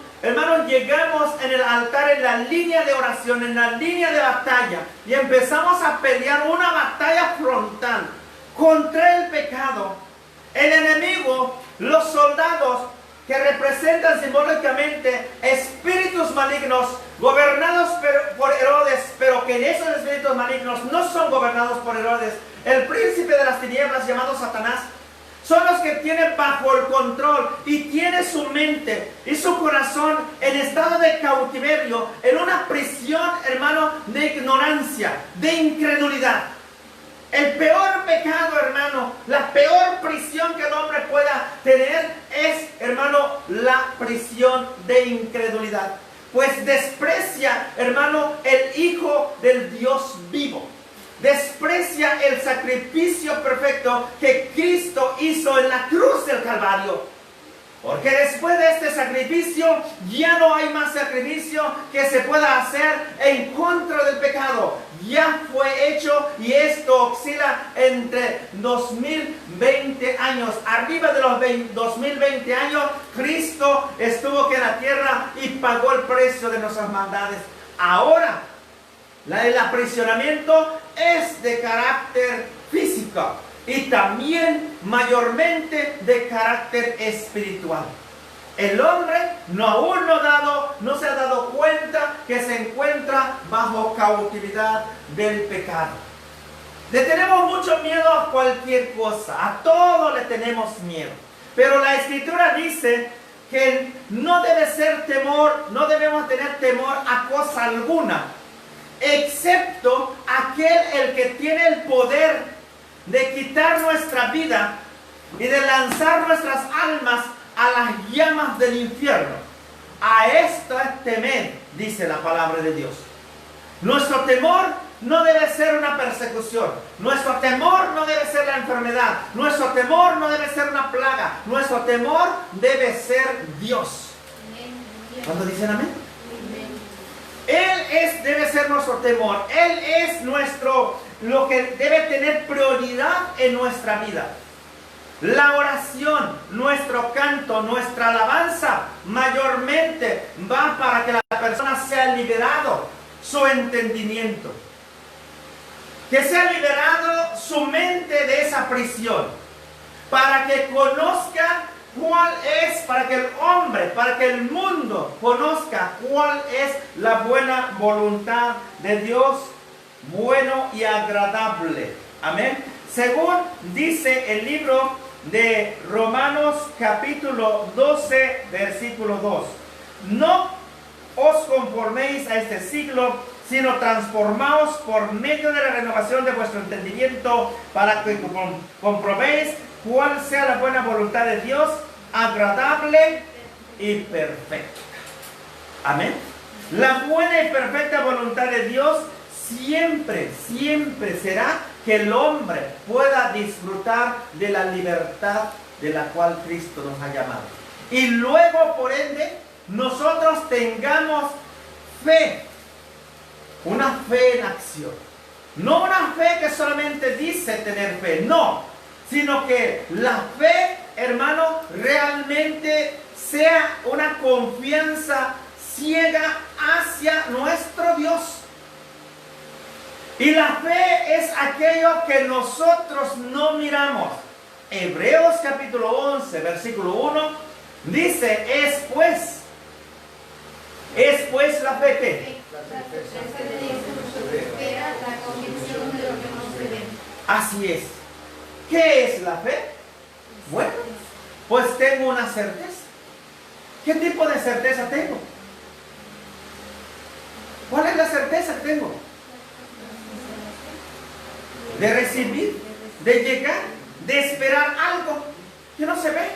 llegamos en el altar, en la línea de oración, en la línea de batalla, y empezamos a pelear una batalla frontal contra el pecado, el enemigo, los soldados que representan simbólicamente espíritus malignos gobernados por Herodes, pero que esos espíritus malignos no son gobernados por Herodes, el príncipe de las tinieblas llamado Satanás, son los que tienen bajo el control y tiene su mente y su corazón en estado de cautiverio, en una prisión, hermano, de ignorancia, de incredulidad. El peor pecado, hermano, la peor prisión que el hombre pueda tener es, hermano, la prisión de incredulidad. Pues desprecia, hermano, el Hijo del Dios vivo. Desprecia el sacrificio perfecto que Cristo hizo en la cruz del Calvario. Porque después de este sacrificio ya no hay más sacrificio que se pueda hacer en contra del pecado. Ya fue hecho y esto oscila entre 2020 años. Arriba de los 2020 años, Cristo estuvo aquí en la tierra y pagó el precio de nuestras maldades. Ahora, el aprisionamiento es de carácter físico y también mayormente de carácter espiritual. El hombre no se ha dado cuenta que se encuentra bajo cautividad del pecado. Le tenemos mucho miedo a cualquier cosa, a todo le tenemos miedo. Pero la Escritura dice que no debemos tener temor a cosa alguna, excepto el que tiene el poder de quitar nuestra vida y de lanzar nuestras almas a las llamas del infierno. A esto es temer, dice la palabra de Dios. Nuestro temor no debe ser una persecución. Nuestro temor no debe ser la enfermedad. Nuestro temor no debe ser una plaga. Nuestro temor debe ser Dios. ¿Cuántos dicen amén? Él debe ser nuestro temor. Él es lo que debe tener prioridad en nuestra vida. La oración, nuestro canto, nuestra alabanza, mayormente va para que la persona sea liberado su entendimiento. Que sea liberado su mente de esa prisión. Para que conozca cuál es, para que el hombre, para que el mundo conozca cuál es la buena voluntad de Dios, bueno y agradable. Amén. Según dice el libro de Romanos capítulo 12, versículo 2. No os conforméis a este siglo, sino transformaos por medio de la renovación de vuestro entendimiento, para que comprobéis cuál sea la buena voluntad de Dios, agradable y perfecta. Amén. La buena y perfecta voluntad de Dios siempre, siempre será que el hombre pueda disfrutar de la libertad de la cual Cristo nos ha llamado. Y luego, por ende, nosotros tengamos fe. Una fe en acción. No una fe que solamente dice tener fe, no. Sino que la fe, hermano, realmente sea una confianza ciega hacia nuestro Dios. Y la fe es aquello que nosotros no miramos. Hebreos capítulo 11, versículo 1, dice, es pues la fe que... Así es. ¿Qué es la fe? Bueno, pues tengo una certeza. ¿Qué tipo de certeza tengo? ¿Cuál es la certeza que tengo? De recibir, de llegar, de esperar algo que no se ve.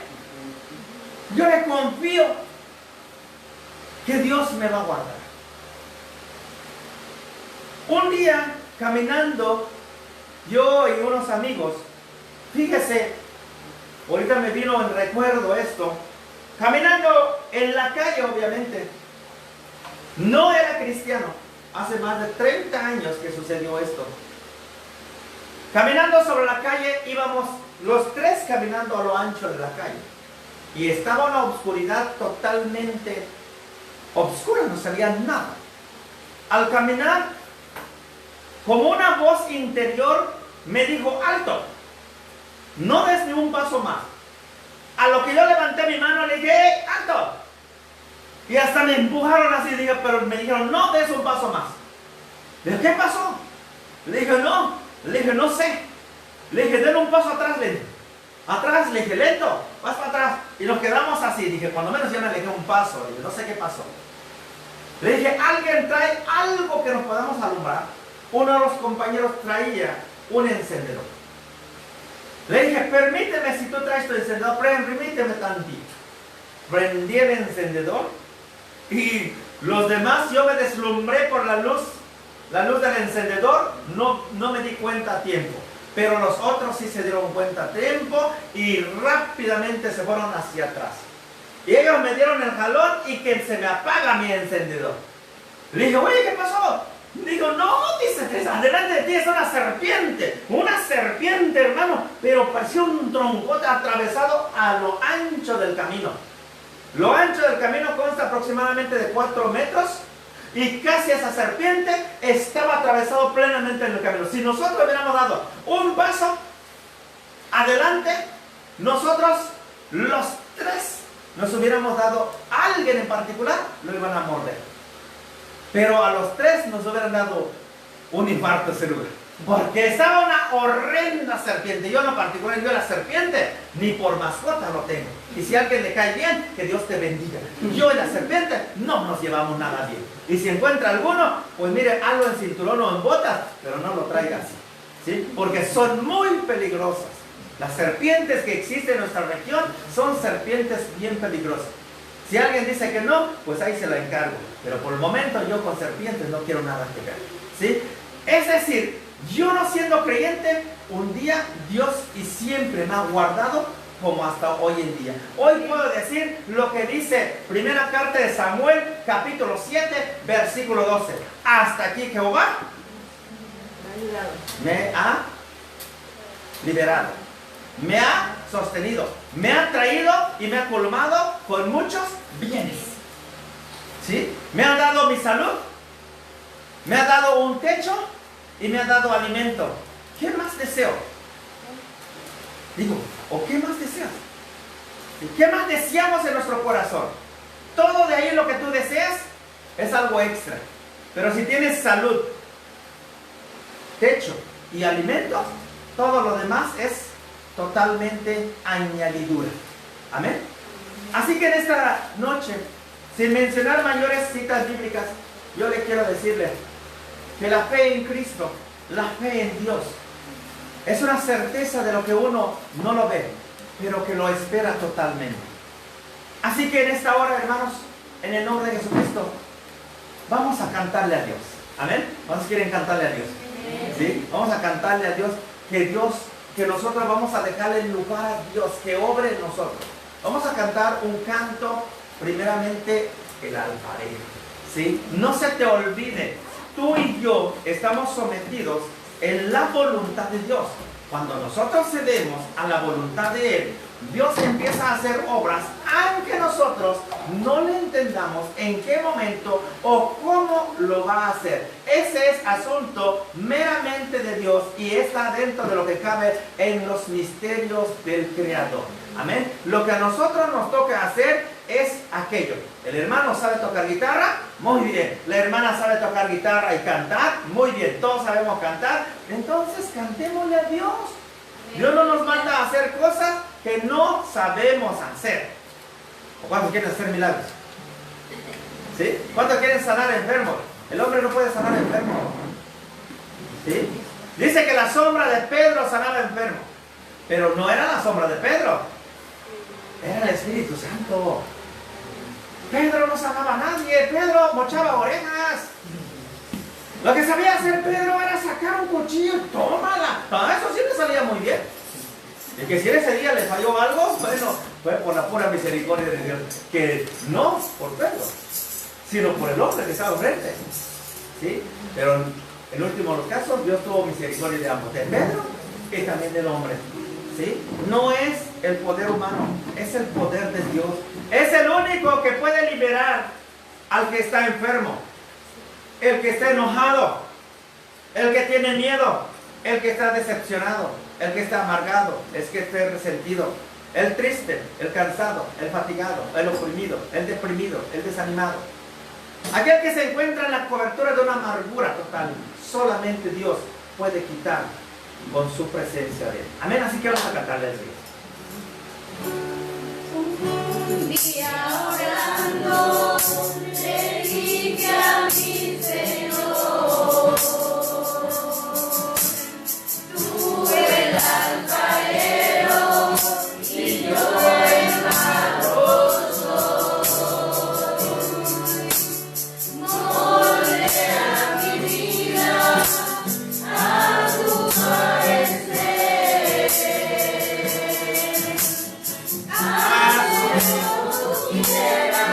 Yo le confío que Dios me va a guardar. Un día, caminando, yo y unos amigos, fíjese, ahorita me vino en recuerdo esto, caminando en la calle, obviamente, no era cristiano, hace más de 30 años que sucedió esto. Caminando sobre la calle, íbamos los tres caminando a lo ancho de la calle. Y estaba una oscuridad totalmente oscura, no se veía nada. Al caminar, como una voz interior me dijo, alto, no des ni un paso más. A lo que yo levanté mi mano, le dije, ¡hey, alto! Y hasta me empujaron así, pero me dijeron, no des un paso más. Le dije, ¿qué pasó? Le dije, no sé. Le dije, den un paso atrás, le dije. Atrás, le dije, lento, vas para atrás. Y nos quedamos así, dije, cuando menos yo me alejé un paso, le dije, no sé qué pasó. Le dije, ¿alguien trae algo que nos podamos alumbrar? Uno de los compañeros traía un encendedor. Le dije, permíteme, si tú traes tu encendedor, permíteme tantito. Prendí el encendedor y los demás, yo me deslumbré por la luz del encendedor, no me di cuenta a tiempo. Pero los otros sí se dieron cuenta a tiempo y rápidamente se fueron hacia atrás. Y ellos me dieron el jalón y que se me apaga mi encendedor. Le dije, oye, ¿qué pasó? Digo, no, dice, adelante de ti es una serpiente, hermano, pero parecía un troncote atravesado a lo ancho del camino. Lo ancho del camino consta aproximadamente de 4 metros y casi esa serpiente estaba atravesado plenamente en el camino. Si nosotros hubiéramos dado un paso adelante, nosotros los tres nos hubiéramos dado, a alguien en particular lo iban a morder. Pero a los tres nos hubieran dado un infarto ese lugar. Porque estaba una horrenda serpiente. Yo en lo particular, yo la serpiente ni por mascota lo tengo. Y si a alguien le cae bien, que Dios te bendiga. Yo y la serpiente no nos llevamos nada bien. Y si encuentra alguno, pues mire, algo en cinturón o en botas, pero no lo traiga así, ¿sí? Porque son muy peligrosas. Las serpientes que existen en nuestra región son serpientes bien peligrosas. Si alguien dice que no, pues ahí se la encargo. Pero por el momento yo con serpientes no quiero nada que ver, ¿sí? Es decir, yo no siendo creyente, un día Dios y siempre me ha guardado como hasta hoy en día. Hoy puedo decir lo que dice primera carta de Samuel, capítulo 7, versículo 12. Hasta aquí Jehová me ha liberado, me ha sostenido, me ha traído y me ha colmado con muchos bienes. ¿Sí? Me ha dado mi salud, me ha dado un techo y me ha dado alimento. ¿Qué más deseo? Digo, ¿o qué más deseas? ¿Qué más deseamos en nuestro corazón? Todo de ahí lo que tú deseas es algo extra. Pero si tienes salud, techo y alimento, todo lo demás es totalmente añadidura. Amén. Así que en esta noche, sin mencionar mayores citas bíblicas, yo le quiero decirle que la fe en Cristo, la fe en Dios, es una certeza de lo que uno no lo ve, pero que lo espera totalmente. Así que en esta hora, hermanos, en el nombre de Jesucristo, vamos a cantarle a Dios. Amén. ¿Cuántos quieren cantarle a Dios? ¿Sí? Vamos a cantarle a Dios, que nosotros vamos a dejarle el lugar a Dios, que obre en nosotros. Vamos a cantar un canto, primeramente el alfarero. ¿Sí? No se te olvide, tú y yo estamos sometidos en la voluntad de Dios. Cuando nosotros cedemos a la voluntad de Él, Dios empieza a hacer obras, aunque nosotros no le entendamos en qué momento o cómo lo va a hacer. Ese es asunto meramente de Dios y está dentro de lo que cabe en los misterios del Creador. Amén. Lo que a nosotros nos toca hacer es aquello. El hermano sabe tocar guitarra, muy bien. La hermana sabe tocar guitarra y cantar, muy bien. Todos sabemos cantar, entonces cantémosle a Dios. Dios no nos manda a hacer cosas que no sabemos hacer. ¿O cuántos quieren hacer milagros? ¿Sí? ¿Cuántos quieren sanar enfermos? El hombre no puede sanar enfermos. ¿Sí? Dice que la sombra de Pedro sanaba enfermos, pero no era la sombra de Pedro, era el Espíritu Santo. Pedro no sanaba a nadie, Pedro mochaba orejas. Lo que sabía hacer Pedro era sacar un cuchillo y tómala. A eso sí le salía muy bien. Y que si ese día le falló algo, bueno, fue por la pura misericordia de Dios. Que no por Pedro, sino por el hombre que estaba enfrente. ¿Sí? Pero en último los casos, Dios tuvo misericordia de ambos, de Pedro y también del hombre. ¿Sí? No es el poder humano, es el poder de Dios. Es el único que puede liberar al que está enfermo, el que está enojado, el que tiene miedo, el que está decepcionado, el que está amargado, el que está resentido, el triste, el cansado, el fatigado, el oprimido, el deprimido, el desanimado. Aquel que se encuentra en la cobertura de una amargura total, solamente Dios puede quitar con su presencia de Él. Amén, así que vamos a cantarle a Dios. Un día orando le dije a mi Señor, tú el alfarero y yo el barro soy. Moldea mi vida a tu parecer. Haz lo que tú quieras.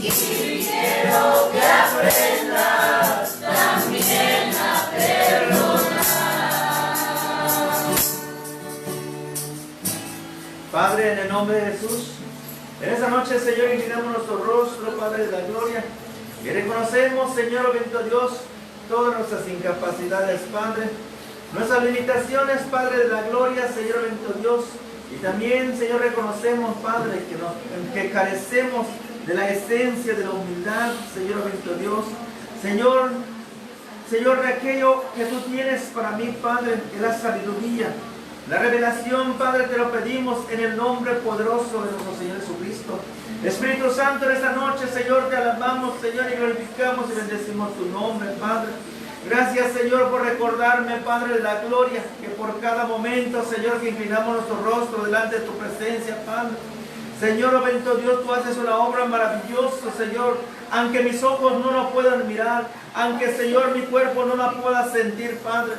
y quiero que aprendas también a perdonar. Padre, en el nombre de Jesús, en esta noche, Señor, inclinamos nuestro rostro, Padre de la gloria, y reconocemos, Señor, bendito Dios, todas nuestras incapacidades, Padre, nuestras limitaciones, Padre de la gloria, Señor, bendito Dios, y también, Señor, reconocemos, Padre, que carecemos de la esencia de la humildad, Señor, bendito Dios, Señor, de aquello que tú tienes para mí, Padre, que es la sabiduría. La revelación, Padre, te lo pedimos en el nombre poderoso de nuestro Señor Jesucristo. Espíritu Santo, en esta noche, Señor, te alabamos, Señor, y glorificamos y bendecimos tu nombre, Padre. Gracias, Señor, por recordarme, Padre de la gloria, que por cada momento, Señor, que inclinamos nuestro rostro delante de tu presencia, Padre. Señor, oh bendito Dios, tú haces una obra maravillosa, Señor. Aunque mis ojos no la puedan mirar, aunque, Señor, mi cuerpo no la pueda sentir, Padre.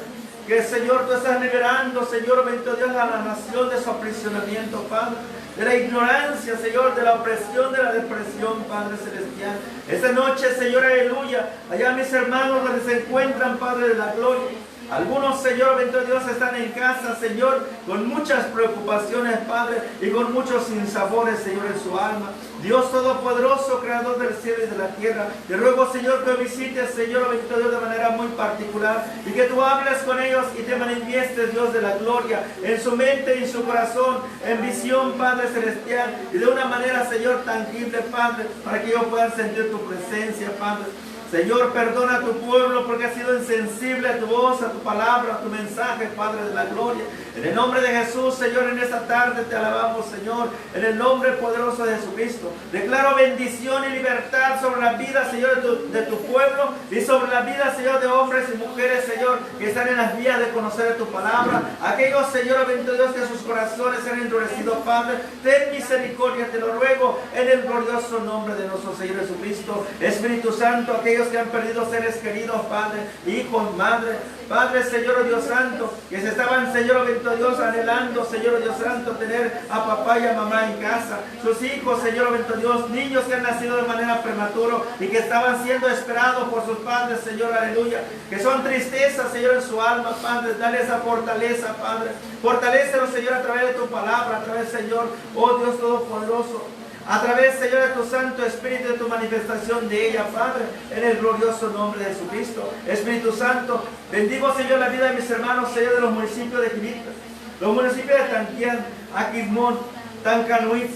Que, Señor, tú estás liberando, Señor, bendito Dios, a la nación de su aprisionamiento, Padre. De la ignorancia, Señor, de la opresión, de la depresión, Padre Celestial. Esta noche, Señor, aleluya, allá mis hermanos donde se encuentran, Padre de la gloria. Algunos, Señor, bendito Dios, están en casa, Señor, con muchas preocupaciones, Padre, y con muchos sinsabores, Señor, en su alma. Dios Todopoderoso, Creador del cielo y de la tierra, te ruego, Señor, que visites, Señor, bendito Dios, de manera muy particular, y que tú hables con ellos y te manifiestes, Dios de la gloria, en su mente y en su corazón, en visión, Padre Celestial, y de una manera, Señor, tangible, Padre, para que ellos puedan sentir tu presencia, Padre. Señor, perdona a tu pueblo porque ha sido insensible a tu voz, a tu palabra, a tu mensaje, Padre de la gloria. En el nombre de Jesús, Señor, en esta tarde te alabamos, Señor. En el nombre poderoso de Jesucristo. Declaro bendición y libertad sobre la vida, Señor, de tu pueblo y sobre la vida, Señor, de hombres y mujeres, Señor, que están en las vías de conocer tu palabra. Aquellos, Señor, bendito Dios, que sus corazones se han endurecido, Padre, ten misericordia, te lo ruego, en el glorioso nombre de nuestro Señor Jesucristo. Espíritu Santo, aquellos que han perdido seres queridos, Padre, hijos, madre, Padre, Señor, Dios Santo, que se estaban, Señor, bendito Dios, anhelando, Señor, Dios Santo, tener a papá y a mamá en casa. Sus hijos, Señor, bendito Dios, niños que han nacido de manera prematura y que estaban siendo esperados por sus padres, Señor, aleluya, que son tristezas, Señor, en su alma, Padre, dale esa fortaleza, Padre. Fortalécelos, Señor, a través de tu palabra, a través, Señor, oh Dios Todopoderoso, a través, Señor, de tu Santo Espíritu, de tu manifestación de ella, Padre, en el glorioso nombre de Jesucristo. Espíritu Santo, bendigo, Señor, la vida de mis hermanos, Señor, de los municipios de Jilitas, los municipios de Tanquián, Aquismón, Tancanuiz,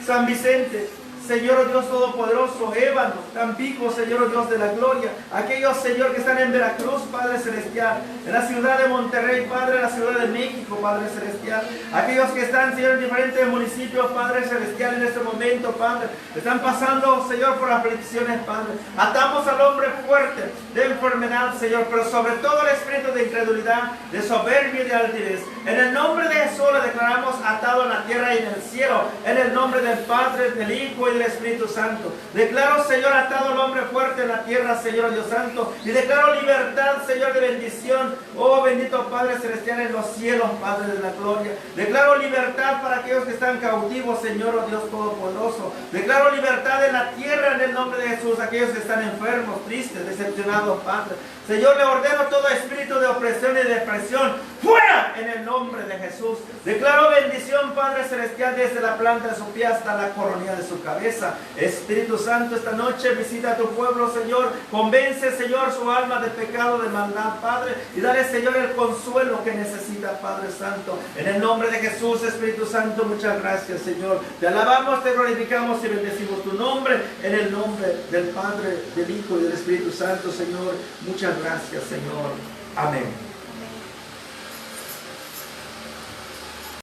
San Vicente, Señor Dios Todopoderoso, Ébano, Tampico, Señor Dios de la gloria, aquellos, Señor, que están en Veracruz, Padre Celestial, en la ciudad de Monterrey, Padre, en la ciudad de México, Padre Celestial, aquellos que están, Señor, en diferentes municipios, Padre Celestial, en este momento, Padre, están pasando, Señor, por aflicciones, Padre. Atamos al hombre fuerte de enfermedad, Señor, pero sobre todo el espíritu de incredulidad, de soberbia y de altivez. En el nombre de Jesús le declaramos atado en la tierra y en el cielo, en el nombre del Padre, del Hijo y del Espíritu Santo. Declaro, Señor, atado al hombre fuerte en la tierra, Señor Dios Santo, y declaro libertad, Señor, de bendición, oh bendito Padre Celestial, en los cielos, Padre de la gloria. Declaro libertad para aquellos que están cautivos, Señor, oh Dios Todopoderoso. Declaro libertad en la tierra en el nombre de Jesús, aquellos que están enfermos, tristes, decepcionados, Padre. Señor, le ordeno todo espíritu de opresión y depresión fuera en el nombre de Jesús. Declaro bendición, Padre Celestial, desde la planta de su pie hasta la coronilla de su cabeza. Espíritu Santo, esta noche visita a tu pueblo, Señor. Convence, Señor, su alma de pecado, de maldad, Padre, y dale, Señor, el consuelo que necesita, Padre Santo. En el nombre de Jesús, Espíritu Santo, muchas gracias, Señor. Te alabamos, te glorificamos y bendecimos tu nombre, en el nombre del Padre, del Hijo y del Espíritu Santo, Señor. Muchas gracias, Señor. Amén.